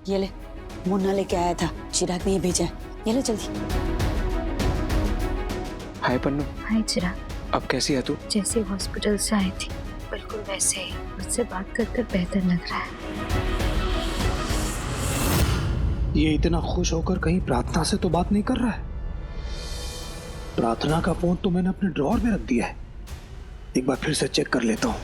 ये ले, मुन्ना लेके आया था, चिराग ने ये भेजा है, ये ले जल्दी। हाय पन्नू। हाय चिराग। अब कैसी है तू? जैसे हॉस्पिटल से आई थी बिल्कुल वैसे ही। उससे बात कर कर बेहतर लग रहा है। ये इतना खुश होकर कहीं प्रार्थना से तो बात नहीं कर रहा है? प्रार्थना का फोन तो मैंने अपने ड्रॉअर में रख दिया है, एक बार फिर से चेक कर लेता हूँ।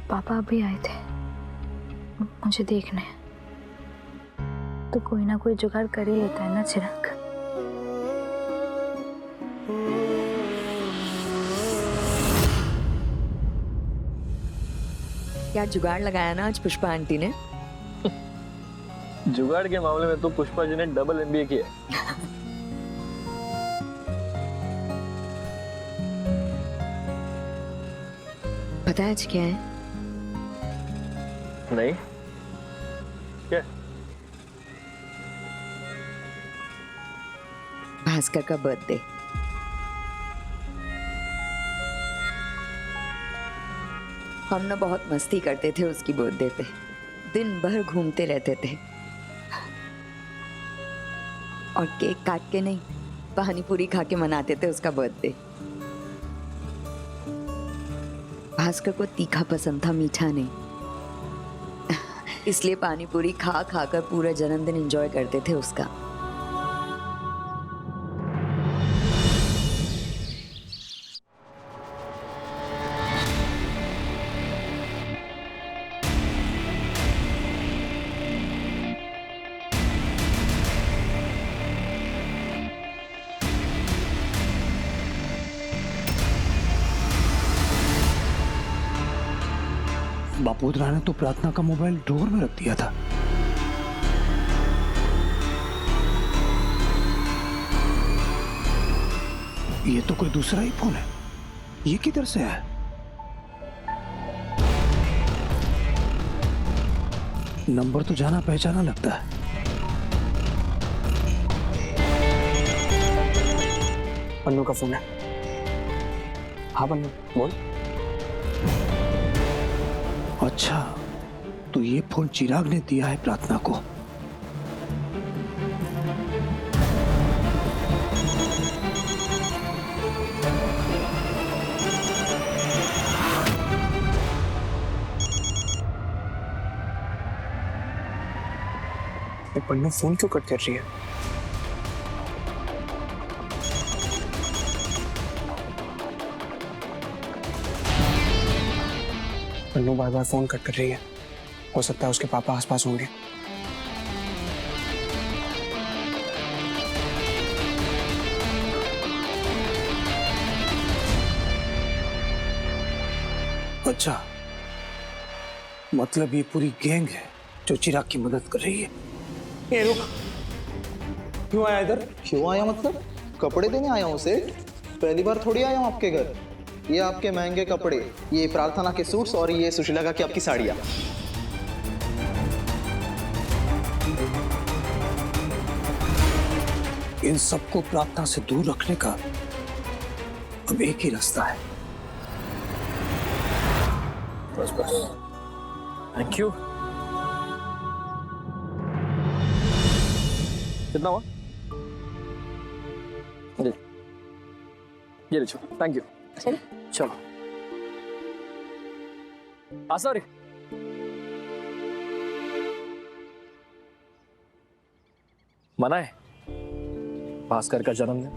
पापा अभी आए थे, मुझे देखने। तो कोई ना कोई जुगाड़ कर ही लेता है ना चिराग। क्या जुगाड़ लगाया ना आज पुष्पा आंटी ने। जुगाड़ के मामले में तो पुष्पा जी ने डबल एमबीए किया। पता है आज क्या है? नहीं क्या? भास्कर का बर्थडे। हम ना बहुत मस्ती करते थे उसकी बर्थडे पे, दिन भर घूमते रहते थे और केक काट के नहीं, पानी पूरी खा के मनाते थे उसका बर्थडे। भास्कर को तीखा पसंद था, मीठा नहीं। इसलिए पानी पूरी खा खा कर पूरा जन्मदिन एंजॉय करते थे उसका। बापूदरा ने तो प्रार्थना का मोबाइल ड्रॉअर में रख दिया था। ये तो कोई दूसरा ही फोन है, ये किधर से है? नंबर तो जाना पहचाना लगता है। पन्नू का फोन है। हाँ पन्नू बोल। अच्छा, तो ये फोन चिराग ने दिया है प्रार्थना को। पन्नू फोन क्यों कट कर रही है? पन्नू बार बार फोन कट कर रही है, हो सकता है उसके पापा आसपास होंगे। अच्छा, मतलब ये पूरी गैंग है जो चिराग की मदद कर रही है। ए रुक, क्यों आया इधर? क्यों आया मतलब? कपड़े देने आया हूँ सेठ। पहली बार थोड़ी आया हूँ आपके घर। ये आपके महंगे कपड़े, ये प्रार्थना के सूट्स और ये सुशीला की आपकी साड़ियाँ। इन सबको प्रार्थना से दूर रखने का अब एक ही रास्ता है। बस बस, थैंक यू। कितना हुआ? ये ले चलो, थैंक यू। चलो सॉरी। मना है भास्कर का जन्मदिन।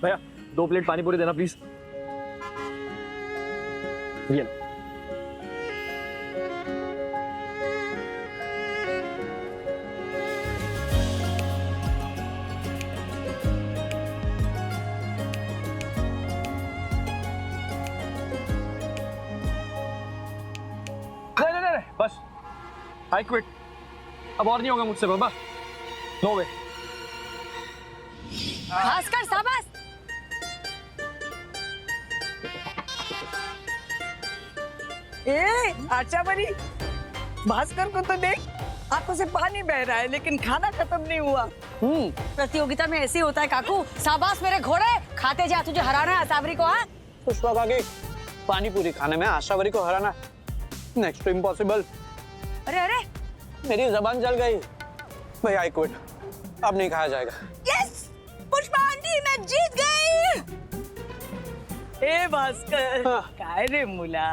भैया 2 प्लेट पानी पूरी देना प्लीज। ये लो। I quit. अब और नहीं होगा मुझसे बाबा, नो वे। भास्कर शाबाश। अच्छा बनी, भास्कर को तो देख, आंखों से पानी बह रहा है लेकिन खाना खत्म नहीं हुआ। प्रतियोगिता में ऐसे ही होता है काकू। शाबाश मेरे घोड़े, खाते जा, तुझे हराना है आसावरी को। हाँ पुष्पा काकी, पानी पूरी खाने में आशावरी को हराना नेक्स्ट टू इम्पॉसिबल। अरे अरे मेरी जबान चल गई भाई, आई क्विट, अब नहीं खाया जाएगा। यस, पुष्पा आंटी मैं जीत गई। ए भास्कर, हाँ। काय रे मुला,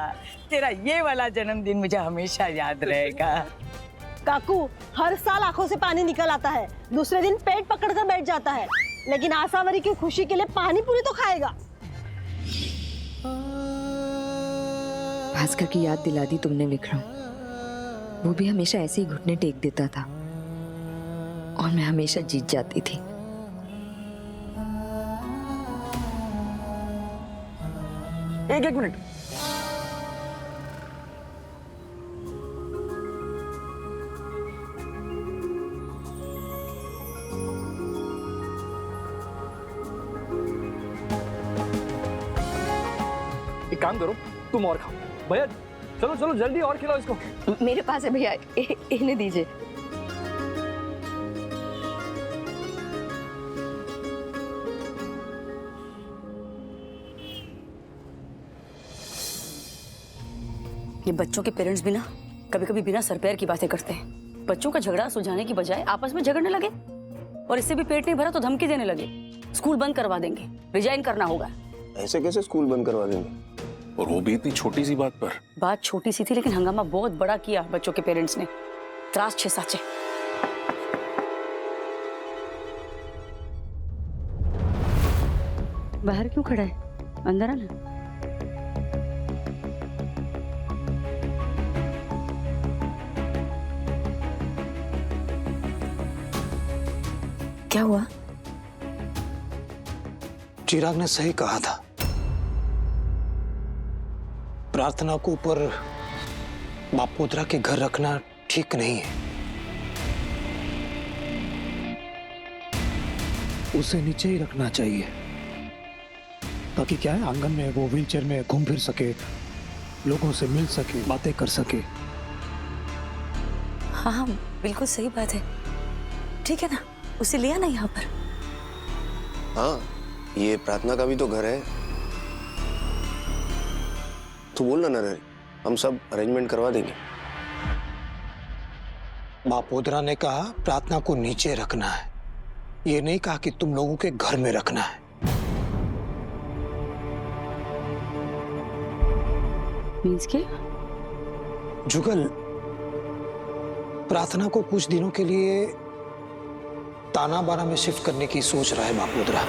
तेरा ये वाला जन्मदिन मुझे हमेशा याद रहेगा। काकू, हर साल आंखों से पानी निकल आता है, दूसरे दिन पेट पकड़कर बैठ जाता है, लेकिन आशावरी की खुशी के लिए पानी पूरी तो खाएगा। भास्कर की याद दिला दी तुमने विक्रम। वो भी हमेशा ऐसे ही घुटने टेक देता था और मैं हमेशा जीत जाती थी। एक मिनट, एक काम करो, तुम और खाओ भैया। चलो चलो जल्दी और खिलाओ इसको। मेरे पास है भैया, इन्हें दीजिए। ये बच्चों के पेरेंट्स भी ना कभी कभी बिना सर पैर की बातें करते हैं। बच्चों का झगड़ा सुलझाने की बजाय आपस में झगड़ने लगे, और इससे भी पेट नहीं भरा तो धमकी देने लगे, स्कूल बंद करवा देंगे, रिजाइन करना होगा। ऐसे कैसे स्कूल बंद करवा देंगे, और वो भी इतनी छोटी सी बात पर। बात छोटी सी थी लेकिन हंगामा बहुत बड़ा किया बच्चों के पेरेंट्स ने। त्रास 6 साचे। बाहर क्यों खड़ा है, अंदर आना। क्या हुआ? चिराग ने सही कहा था, प्रार्थना को ऊपर बापोद्रा के घर रखना ठीक नहीं है। उसे नीचे ही रखना चाहिए, ताकि क्या है, आंगन में वो व्हीलचेयर में घूम फिर सके, लोगों से मिल सके, बातें कर सके। हाँ हाँ बिल्कुल सही बात है, ठीक है ना, उसे लिया ना यहाँ पर। हाँ, ये प्रार्थना का भी तो घर है। तू बोल ना नरहरि, हम सब अरेंजमेंट करवा देंगे। बापोद्रा ने कहा प्रार्थना को नीचे रखना है, ये नहीं कहा कि तुम लोगों के घर में रखना है। मीन्स के? जुगल, प्रार्थना को कुछ दिनों के लिए तानाबाना में शिफ्ट करने की सोच रहा है बापोद्रा।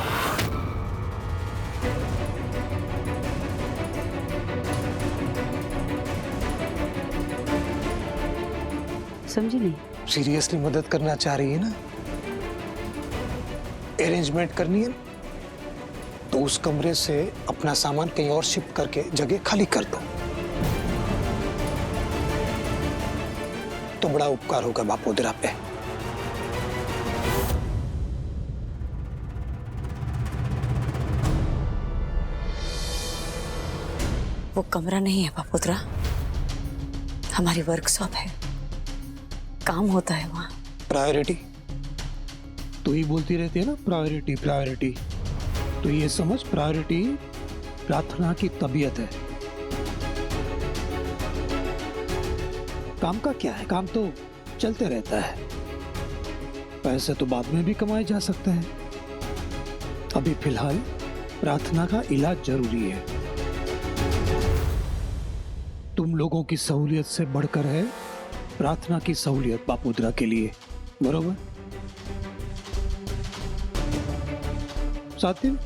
समझी नहीं। सीरियसली मदद करना चाह रही है ना, अरेंजमेंट करनी है, तो उस कमरे से अपना सामान कहीं और शिफ्ट करके जगह खाली कर दो, तो बड़ा उपकार होगा बापोद्रा पे। वो कमरा नहीं है बापोद्रा, हमारी वर्कशॉप है, काम होता है वहाँ। प्रायोरिटी तू ही बोलती रहती है ना, प्रायोरिटी प्रायोरिटी, तो ये समझ प्रायोरिटी प्रार्थना की तबीयत है। काम का क्या है, काम तो चलते रहता है, पैसे तो बाद में भी कमाए जा सकते हैं। अभी फिलहाल प्रार्थना का इलाज जरूरी है। तुम लोगों की सहूलियत से बढ़कर है प्रार्थना की सहूलियत बापोद्रा के लिए, बरोबर? 7 दिन?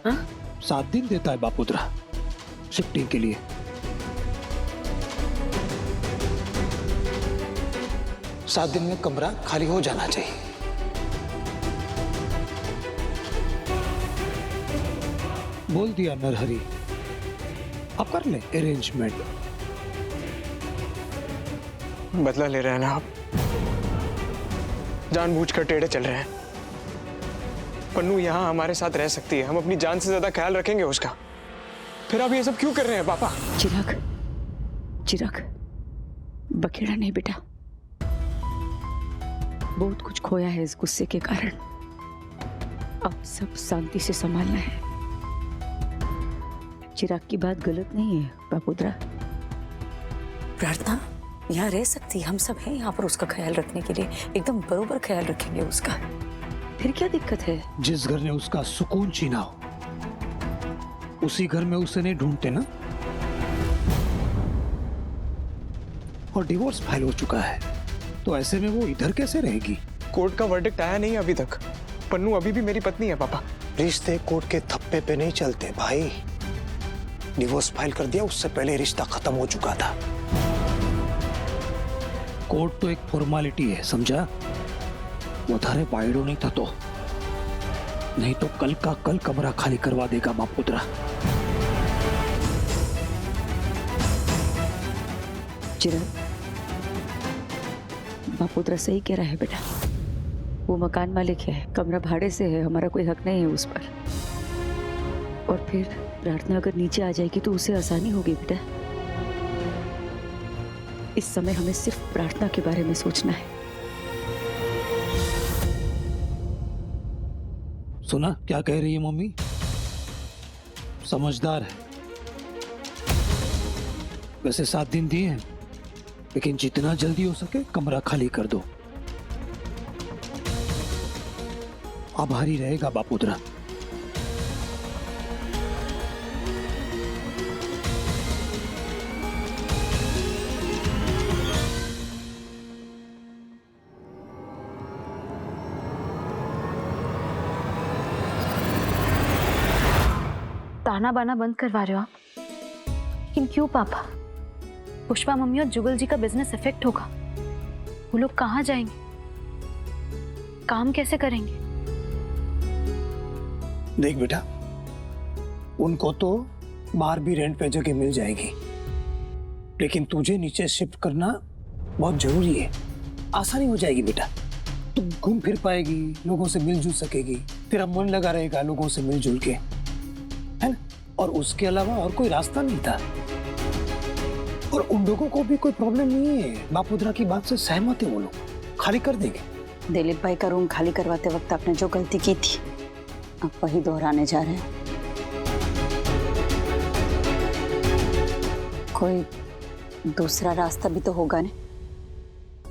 हाँ? 7 दिन देता है बापोद्रा शिफ्टिंग के लिए। सात दिन में कमरा खाली हो जाना चाहिए। बोल दिया नरहरि, अब कर ले अरेंजमेंट। बदला ले रहे हैं ना आप, जानबूझकर टेढ़े चल रहे हैं। पन्नू यहाँ हमारे साथ रह सकती है, हम अपनी जान से ज्यादा ख्याल रखेंगे उसका। फिर आप ये सब क्यों कर रहे हैं पापा? चिराग, चिराग, बखेड़ा नहीं बेटा। बहुत कुछ खोया है इस गुस्से के कारण। अब सब शांति से संभालना है। चिराग की बात गलत नहीं है बापुद्रा। प्रार्थना यहाँ रह सकती, हम सब हैं यहाँ पर उसका ख्याल रखने के लिए। एकदम बरोबर ख्याल रखेंगे उसका। फिर क्या दिक्कत है? जिस घर ने उसका सुकून छीना हो उसी घर में उसे नहीं ढूंढते ना। और डिवोर्स फाइल हो चुका है, तो ऐसे में वो इधर कैसे रहेगी? कोर्ट का वर्डिक्ट आया नहीं अभी तक। पन्नू अभी भी मेरी पत्नी है पापा। रिश्ते कोर्ट के थप्पे पे नहीं चलते भाई। डिवोर्स फाइल कर दिया, उससे पहले रिश्ता खत्म हो चुका था। कोर्ट तो एक फॉर्मेलिटी है, समझा? वो थारे बायडो नहीं था तो नहीं तो कल का कल कमरा खाली करवा देगा बापुत्रा। चिराग, बापुत्रा सही कह रहा है बेटा। वो मकान मालिक है, कमरा भाड़े से है, हमारा कोई हक नहीं है उस पर। और फिर प्रार्थना अगर नीचे आ जाएगी तो उसे आसानी होगी बेटा। इस समय हमें सिर्फ प्रार्थना के बारे में सोचना है। सुना क्या कह रही है मम्मी? समझदार है। वैसे 7 दिन दिए हैं, लेकिन जितना जल्दी हो सके कमरा खाली कर दो। आभारी रहेगा बापुत्रा। ताना बाना बंद करवा रहे हो आप? लेकिन क्यों पापा? पुष्पा मम्मी और जुगल जी का बिजनेस इफेक्ट होगा। वो लोग कहाँ जाएंगे? काम कैसे करेंगे? देख बेटा, उनको तो बाहर भी रेंट पे जगह मिल जाएगी, लेकिन तुझे नीचे शिफ्ट करना बहुत जरूरी है। आसानी हो जाएगी बेटा, तुम घूम फिर पाएगी, लोगों से मिलजुल सकेगी, तेरा मन लगा रहेगा लोगों से मिलजुल के, है ना? और उसके अलावा और कोई रास्ता नहीं था। और उन लोगों को भी कोई प्रॉब्लम नहीं है। बापुद्रा की बात से सहमत है वो लोग, खाली कर देंगे। दिलीप भाई का रूम खाली करवाते वक्त आपने जो गलती की थी, अब वही दोहराने जा रहे हैं। कोई दूसरा रास्ता भी तो होगा ना।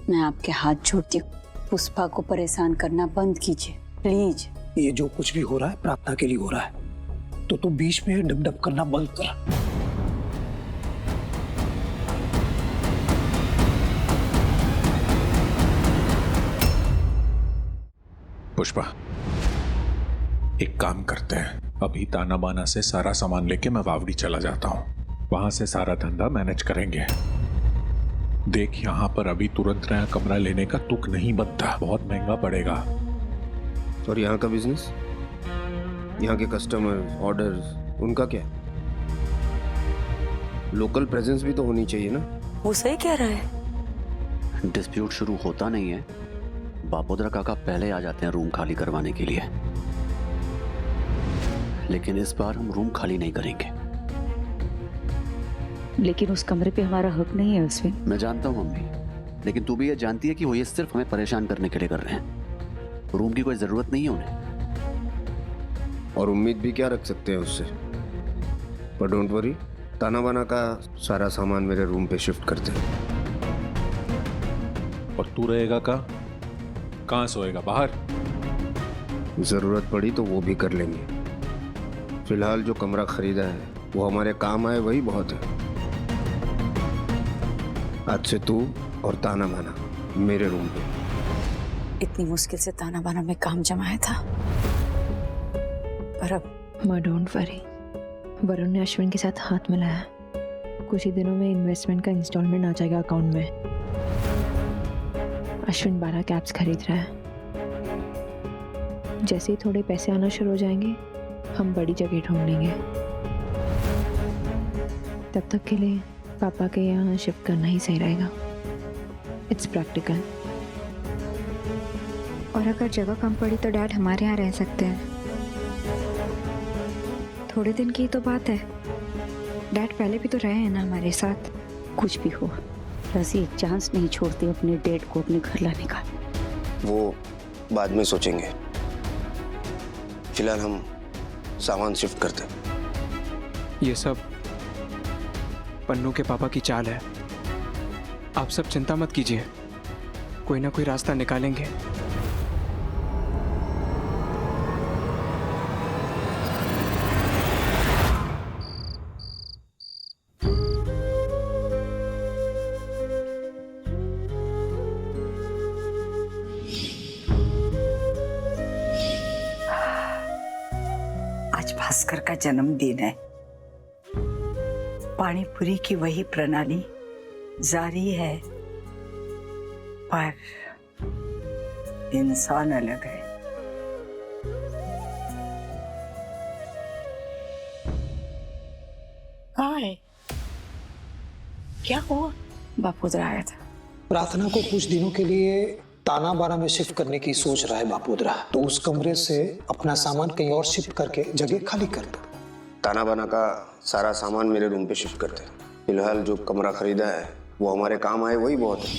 मैं आपके हाथ जोड़ती हूँ, पुष्पा को परेशान करना बंद कीजिए प्लीज। ये जो कुछ भी हो रहा है प्रार्थना के लिए हो रहा है, तो तू बीच में डब करना बंद कर। पुष्पा, एक काम करते हैं, अभी ताना बाना से सारा सामान लेके मैं वावड़ी चला जाता हूँ, वहां से सारा धंधा मैनेज करेंगे। देख, यहाँ पर अभी तुरंत नया कमरा लेने का तुक नहीं बनता, बहुत महंगा पड़ेगा। और यहाँ का बिजनेस, यहाँ के कस्टमर ऑर्डर्स, उनका क्या? लोकल प्रेजेंस भी तो होनी चाहिए ना। वो सही कह रहा है। डिस्प्यूट शुरू होता नहीं है, बापोद्रा काका पहले आ जाते हैं रूम खाली करवाने के लिए। लेकिन इस बार हम रूम खाली नहीं करेंगे। लेकिन उस कमरे पे हमारा हक नहीं है अश्विन। मैं जानता हूँ मम्मी, लेकिन तू भी ये जानती है कि वो ये सिर्फ हमें परेशान करने के लिए कर रहे हैं। रूम की कोई जरूरत नहीं है उन्हें। और उम्मीद भी क्या रख सकते हैं उससे। पर डोंट वरी, ताना बाना का सारा सामान मेरे रूम पे शिफ्ट करते हैं। और तू रहेगा कहाँ सोएगा? बाहर? जरूरत पड़ी तो वो भी कर लेंगे। फिलहाल जो कमरा खरीदा है वो हमारे काम आए, वही बहुत है। आज से तू और ताना बाना मेरे रूम पे। इतनी मुश्किल से ताना बाना में काम जमाया था, पर अब माँ डोंट वरी, वरुण ने अश्विन के साथ हाथ मिलाया। कुछ ही दिनों में इन्वेस्टमेंट का इंस्टॉलमेंट आ जाएगा अकाउंट में। अश्विन 12 कैब्स खरीद रहा है। जैसे ही थोड़े पैसे आना शुरू हो जाएंगे, हम बड़ी जगह ढूंढ लेंगे। तब तक के लिए पापा के यहाँ शिफ्ट करना ही सही रहेगा। It's practical. और अगर जगह कम पड़ी तो डैड हमारे यहाँ रह सकते हैं। थोड़े दिन की तो बात है, डैड पहले भी तो रहे हैं ना हमारे साथ। कुछ भी हो, रसी एक चांस नहीं छोड़ती अपने डैड को अपने घर लाने का। वो बाद में सोचेंगे, फिलहाल हम सामान शिफ्ट करते हैं। ये सब पन्नू के पापा की चाल है। आप सब चिंता मत कीजिए, कोई ना कोई रास्ता निकालेंगे। आज भास्कर का जन्मदिन है। पानीपुरी की वही प्रणाली जारी है, पर इंसान अलग है। कहाँ है? क्या हुआ? बापूद्रा आया था। प्रार्थना को कुछ दिनों के लिए ताना बाना में शिफ्ट करने की सोच रहा है बापूद्रा, तो उस कमरे से अपना सामान कहीं और शिफ्ट करके जगह खाली कर दो। ताना बाना का सारा सामान मेरे रूम पे शिफ्ट करते हैं। फिलहाल जो कमरा खरीदा है वो हमारे काम आए, वही बहुत है।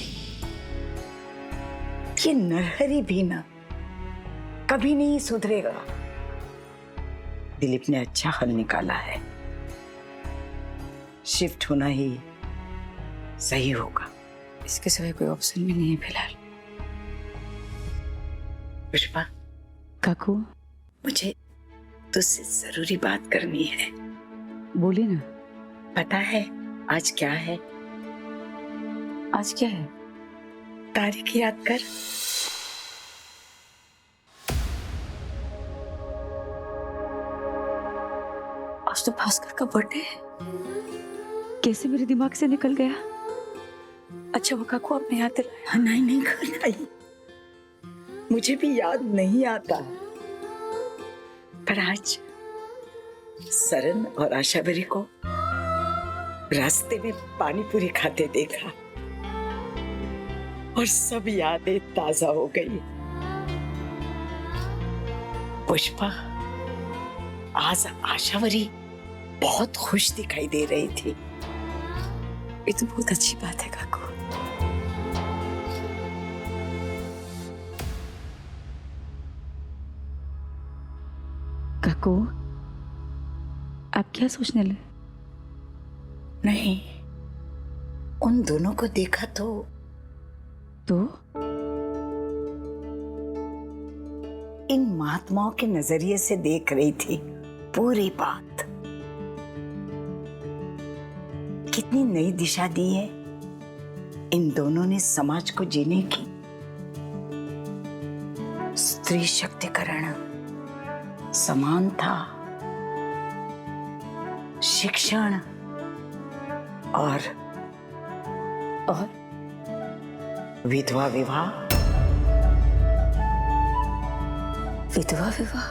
ये नरहरी भी ना कभी नहीं सुधरेगा। दिलीप ने अच्छा हल निकाला है, शिफ्ट होना ही सही होगा। इसके सिवाय कोई ऑप्शन भी नहीं है फिलहाल। पुष्पा, काकू, मुझे तुझसे जरूरी बात करनी है। बोलिए ना। पता है आज क्या है? आज क्या है? तारीख याद कर। आज तो भास्कर का बर्थडे है। कैसे मेरे दिमाग से निकल गया। अच्छा वो काकू आपने याद दिलाया। नहीं नहीं नहीं, मुझे भी याद नहीं आता, पर आज सरन और आशावरी को रास्ते में पानीपुरी खाते देखा और सब यादें ताजा हो गई। पुष्पा, आज आशावरी बहुत खुश दिखाई दे रही थी। ये तो बहुत अच्छी बात है काकू। काकू, आप क्या सोचने लगे? नहीं, उन दोनों को देखा तो इन महात्माओं के नजरिए से देख रही थी पूरी बात। कितनी नई दिशा दी है इन दोनों ने समाज को जीने की। स्त्री शक्तिकरण, समानता, शिक्षण और विधवा विवाह। विधवा विवाह?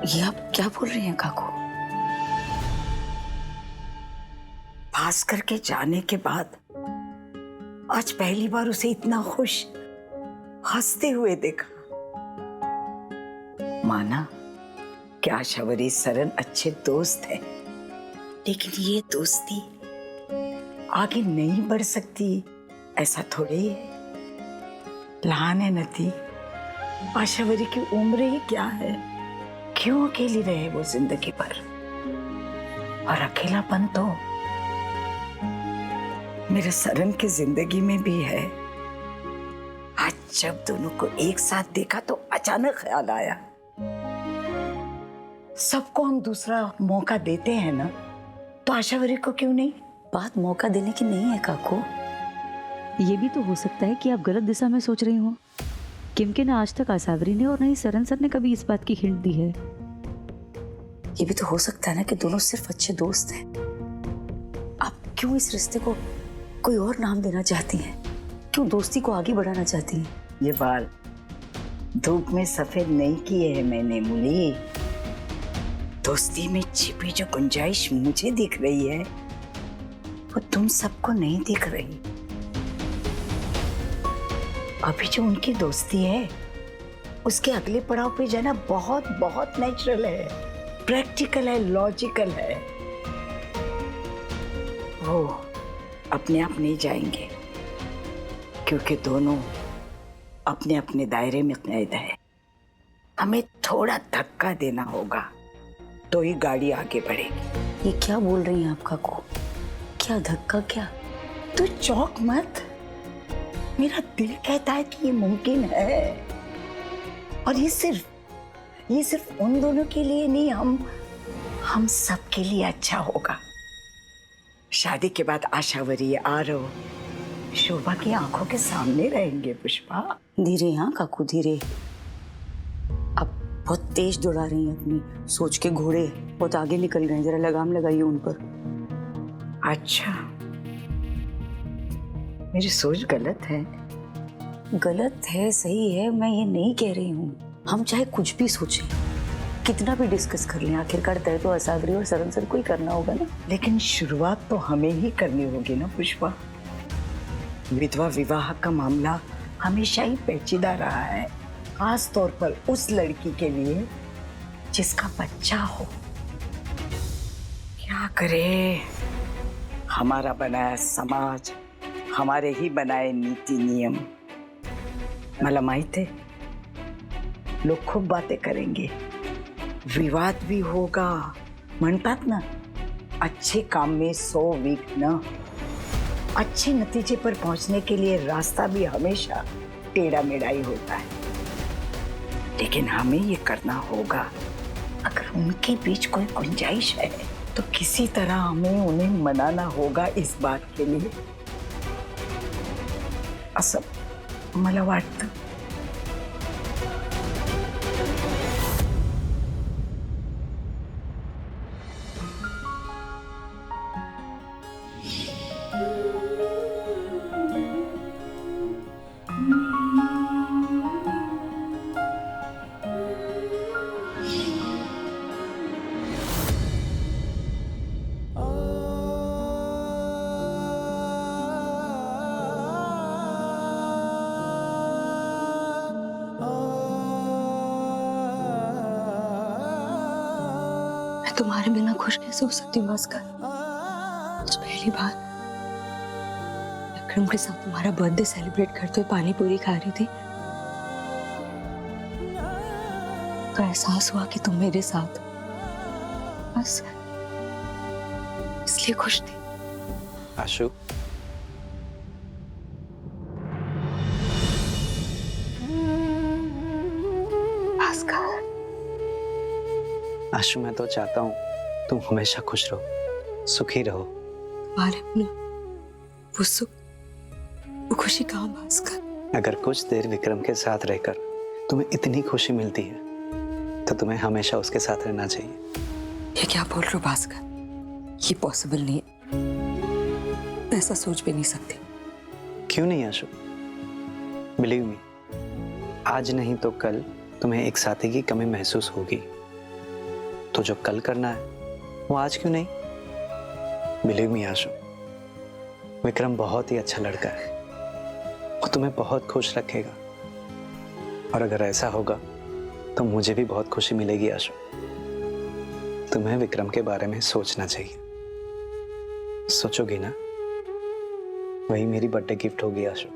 ये आप क्या बोल रही हैं काकू? भास्कर के जाने के बाद आज पहली बार उसे इतना खुश हंसते हुए देखा। माना कि आशावरी सरन अच्छे दोस्त है, लेकिन ये दोस्ती आगे नहीं बढ़ सकती ऐसा थोड़ी है। लहान है नती, आशावरी की उम्र ही क्या है, क्यों अकेली रहे वो जिंदगी भर। और अकेलापन तो मेरे सरन की जिंदगी में भी है। आज जब दोनों को एक साथ देखा तो अचानक ख्याल आया, सबको हम दूसरा मौका देते हैं ना, तो आशावरी को क्यों नहीं? बात मौका देने की नहीं है काकू। ये भी तो हो सकता है कि आप गलत दिशा में सोच रही हो, क्योंकि ना आज तक आशावरी ने और ना ही सरन सर ने कभी इस बात की हिंट दी है। ये भी तो हो सकता है ना कि दोनों सिर्फ अच्छे दोस्त हैं। आप क्यों इस रिश्ते को कोई और नाम देना चाहती हैं? क्यों दोस्ती को आगे बढ़ाना चाहती हैं? ये बाल धूप में सफेद नहीं किए हैं मैंने मूली। दोस्ती में छिपी जो गुंजाइश मुझे दिख रही है वो तुम सबको नहीं दिख रही। अभी जो उनकी दोस्ती है उसके अगले पड़ाव पे जाना बहुत बहुत नेचुरल है, प्रैक्टिकल है, लॉजिकल है। वो अपने आप नहीं जाएंगे क्योंकि दोनों अपने अपने दायरे में कैद है। हमें थोड़ा धक्का देना होगा तो ही गाड़ी आगे बढ़ेगी। ये क्या बोल रही हैं आप काकू? क्या धक्का? क्या? तू चौंक मत, मेरा दिल कहता है कि ये मुमकिन है। और ये सिर्फ उन दोनों के लिए नहीं, हम सब के लिए अच्छा होगा। शादी के बाद आशावरी, आरव, शोभा की आंखों के सामने रहेंगे पुष्पा। धीरे, हाँ काकू धीरे। अब बहुत तेज दौड़ा रही हैं अपनी सोच के घोड़े, बहुत आगे निकल रहे हैं। जरा लगाम लगाइए उन पर। अच्छा, मेरी सोच गलत है? गलत है, सही है, मैं ये नहीं कह रही हूँ। हम चाहे कुछ भी सोचें, कितना भी डिस्कस कर लें, आखिरकार तय तो असावरी और सरन सर को ही करना होगा ना। लेकिन शुरुआत तो हमें ही करनी होगी ना पुष्पा। विधवा विवाह का मामला हमेशा ही पेचीदा रहा है, खास तौर पर उस लड़की के लिए जिसका बच्चा हो। क्या करे, हमारा बनाया समाज, हमारे ही बनाए नीति नियम। मला माहित है लोग खूब बातें करेंगे, विवाद भी होगा। म्हणतात ना, अच्छे काम में 100 विघ्न। अच्छे नतीजे पर पहुंचने के लिए रास्ता भी हमेशा टेढ़ा मेढ़ा ही होता है। लेकिन हमें ये करना होगा। अगर उनके बीच कोई गुंजाइश है तो किसी तरह हमें उन्हें मनाना होगा इस बात के लिए। असं मला वाटतं। तुम्हारे बिना खुश कैसे हो सकती हूँ भास्कर? आज पहली बार विक्रम के साथ तुम्हारा बर्थडे सेलिब्रेट करते हुए पानी पूरी खा रही थी तो एहसास हुआ कि तुम मेरे साथ, बस इसलिए खुश थी। आशु, भास्कर, आशु मैं तो चाहता हूँ तुम हमेशा खुश रहो, सुखी रहो। तुम्हारे बिना वो सुख, वो खुशी कहाँ भास्कर? अगर कुछ देर विक्रम के साथ रहकर तुम्हें इतनी खुशी मिलती है तो तुम्हें हमेशा उसके साथ रहना चाहिए। ये क्या बोल रहे हो भास्कर? ये पॉसिबल नहीं है, मैं ऐसा सोच भी नहीं सकती। क्यों नहीं आशु? बिलीव मी, आज नहीं तो कल तुम्हें एक साथी की कमी महसूस होगी। तो जो कल करना है वो आज क्यों नहीं? बिलीव मी आशु, विक्रम बहुत ही अच्छा लड़का है, वो तुम्हें बहुत खुश रखेगा। और अगर ऐसा होगा तो मुझे भी बहुत खुशी मिलेगी आशु। तुम्हें विक्रम के बारे में सोचना चाहिए। सोचोगी ना, वही मेरी बर्थडे गिफ्ट होगी आशु।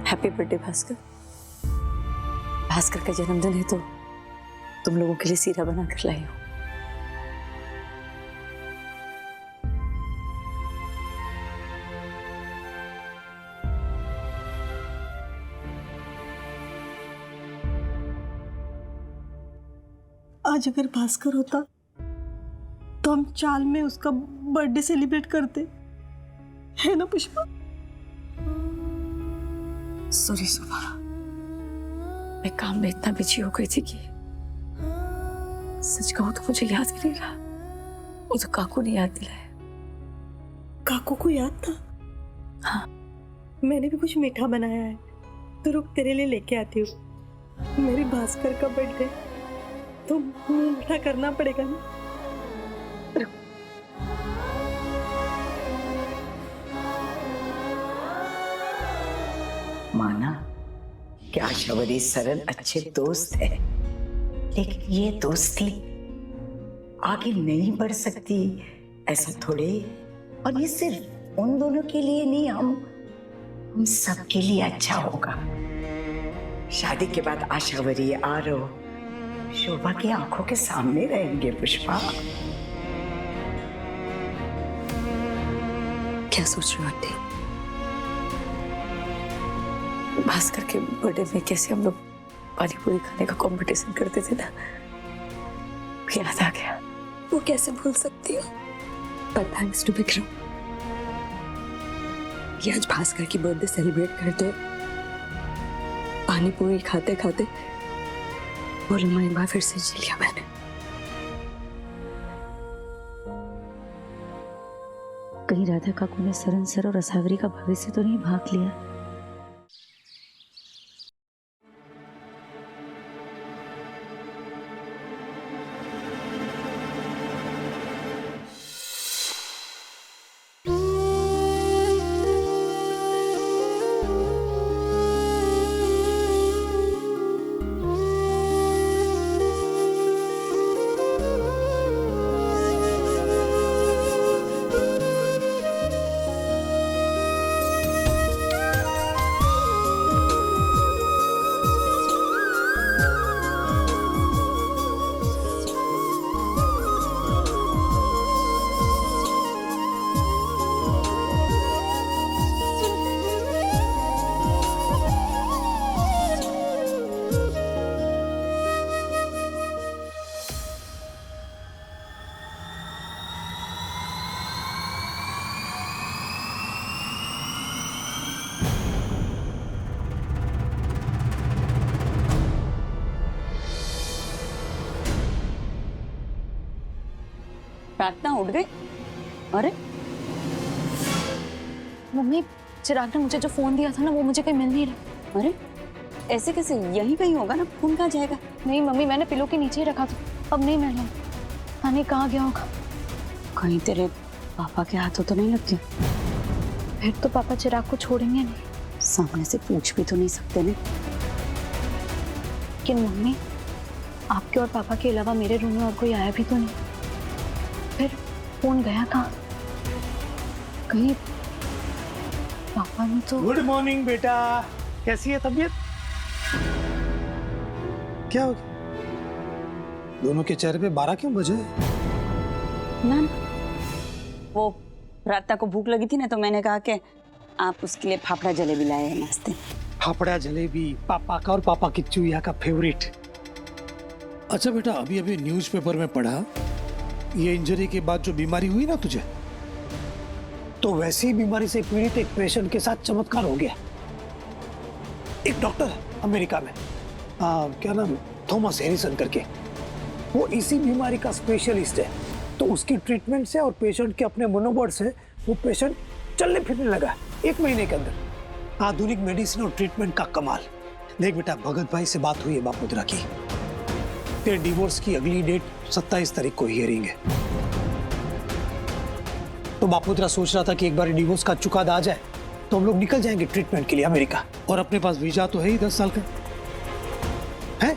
Happy birthday Bhaskar. भास्कर का जन्मदिन है तो तुम लोगों के लिए सीरा बना कर लाई हूं। आज अगर भास्कर होता तो हम चाल में उसका बर्थडे सेलिब्रेट करते, है ना पुष्पा? सॉरी सुबह, मैं काम में इतना बिजी हो गई थी कि सच कहूं तो मुझे याद ही नहीं रहा। वो तो काकू ने याद दिलाया। काकू को याद था? हाँ। मैंने भी कुछ मीठा बनाया है, तो रुक तेरे लिए लेके आती हूँ। मेरी भास्कर का बर्थडे, तो मुंह मीठा करना पड़ेगा ना। माना क्या शबरी सरन अच्छे दोस्त है, लेकिन ये दोस्ती आगे नहीं बढ़ सकती, ऐसा थोड़े। और ये सिर्फ उन दोनों के लिए नहीं, हम सबके लिए अच्छा होगा। शादी के बाद आशावरी, आरव, शोभा की आंखों के सामने रहेंगे। पुष्पा, क्या सोच रहे हो आंटी? भास्कर के बर्थडे में कैसे हम लोग पानी पूरी खाने का कंपटीशन करते थे ना, याद आ गया। वो कैसे भूल सकती हो? पर थैंक्स टू विक्रम, कि आज भास्कर की बर्थडे सेलिब्रेट करते पानी पूरी खाते खाते वो लम्हा एक बार फिर से जी लिया मैंने। कहीं राधा काकू ने सरन सर और असावरी का भविष्य तो नहीं भाग लिया? प्रार्थना उठ गई? अरे मम्मी, चिराग ने मुझे जो फोन दिया था ना, वो मुझे कहीं मिल नहीं रहा। अरे ऐसे कैसे? यहीं कहीं होगा ना, फोन कहाँ जाएगा? नहीं मम्मी, मैंने पिलो के नीचे ही रखा था, अब नहीं मिल रहा। पता नहीं कहाँ गया होगा। कहीं तेरे पापा के हाथों तो नहीं लग गया? फिर तो पापा चिराग को छोड़ेंगे नहीं। सामने से पूछ भी तो नहीं सकते ने। लेकिन मम्मी, आपके और पापा के अलावा मेरे रूम में और कोई आया भी तो नहीं। फिर फोन गया कहाँ? कहीं पापा ने तो। गुड मॉर्निंग बेटा, कैसी है तबीयत? क्या हो गया? दोनों के चेहरे पे 12 क्यों बजे? ना वो प्रार्थना को भूख लगी थी ना, तो मैंने कहा कि आप उसके लिए फाफड़ा जलेबी लाए हैं नाश्ते। फाफड़ा जलेबी पापा का और पापा की चूहिया का फेवरेट। अच्छा बेटा, अभी अभी न्यूज़पेपर में पढ़ा, ये इंजरी के बाद जो बीमारी हुई ना तुझे, तो वैसी बीमारी से पीड़ित एक पेशेंट के साथ चमत्कार हो गया। एक डॉक्टर है अमेरिका में, क्या नाम, थॉमस हैरिसन करके, वो इसी बीमारी का स्पेशलिस्ट है। तो उसकी ट्रीटमेंट से और पेशेंट के अपने मनोबल से वो पेशेंट चलने फिरने लगा 1 महीने के अंदर। आधुनिक मेडिसिन और ट्रीटमेंट का कमाल। देख बेटा, भगत भाई से बात हुई है बापुद्रा की, तेरे डिवोर्स की अगली डेट 27 तारीख को हियरिंग है। तो बापुद्रा सोच रहा था कि एक बार डिवोर्स का चुकादा आ जाए तो हम लोग निकल जाएंगे ट्रीटमेंट के लिए अमेरिका, और अपने पास वीजा तो है ही 10 साल का है।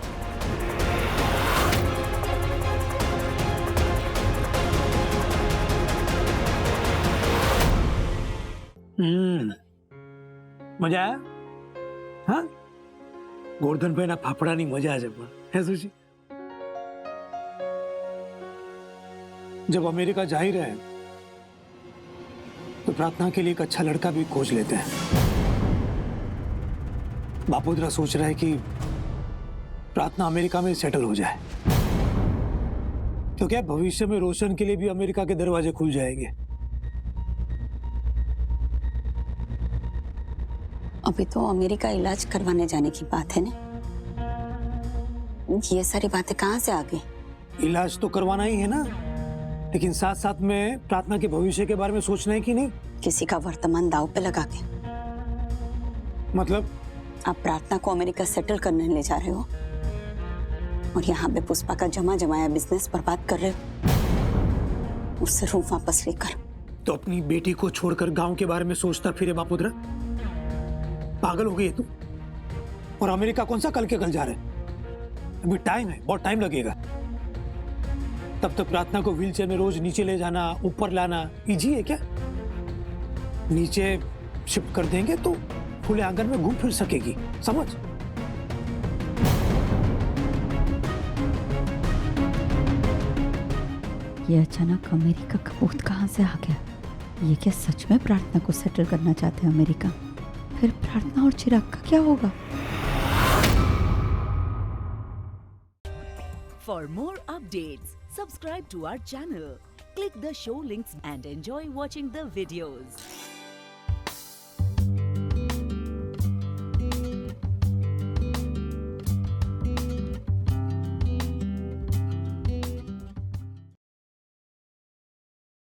मजा आया? हाँ, गोवर्धन भाई ना फाफड़ा नहीं मजा आ जाए है सुशी। जब अमेरिका जा ही रहे तो प्रार्थना के लिए एक अच्छा लड़का भी खोज लेते हैं। बापुद्रा सोच रहा है कि प्रार्थना अमेरिका में सेटल हो जाए, तो क्या भविष्य में रोशन के लिए भी अमेरिका के दरवाजे खुल जाएंगे। अभी तो अमेरिका इलाज करवाने जाने की बात है ना, ये सारी बातें कहाँ से आ गई? इलाज तो करवाना ही है ना, लेकिन साथ साथ में प्रार्थना के भविष्य के बारे में सोचना है कि नहीं। किसी का वर्तमान दाव पे लगा के। मतलब आप प्रार्थना को अमेरिका सेटल करने ले जा रहे हो और यहाँ पे पुष्पा का जमा जमाया बिजनेस बर्बाद कर रहे हो, उससे रूप वापस लेकर। तो अपनी बेटी को छोड़कर गांव के बारे में सोचता फिरे बापुद्रा? पागल हो गई है तू? और अमेरिका कौन सा कल के कल जा रहे हैं? अभी टाइम है, बहुत टाइम लगेगा। तब तक प्रार्थना को व्हीलचेयर में रोज नीचे ले जाना, ऊपर लाना इजी है क्या? नीचे शिफ्ट कर देंगे तो खुले आंगन में घूम फिर सकेगी, समझ? ये अचानक अमेरिका का भूत कहाँ से आ गया? ये क्या सच में प्रार्थना को सेटल करना चाहते हैं अमेरिका? फिर प्रार्थना और चिराग का क्या होगा? For more updates, subscribe to our channel, click the show links and enjoy watching the videos.